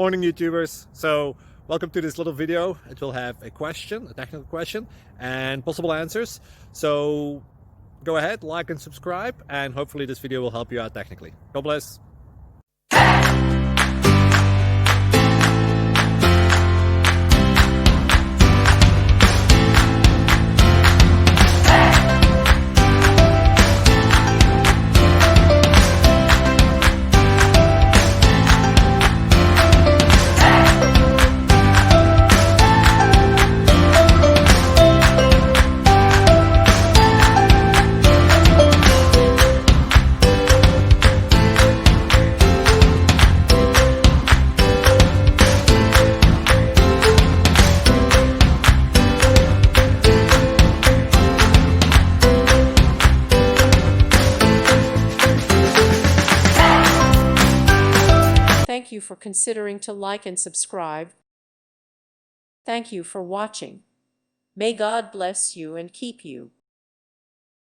Morning YouTubers. So welcome to this little video. It will have a question, a technical question, and possible answers. So go ahead, like and subscribe, and hopefully this video will help you out technically. God bless. Thank you for considering to like and subscribe. Thank you for watching. May God bless you and keep you.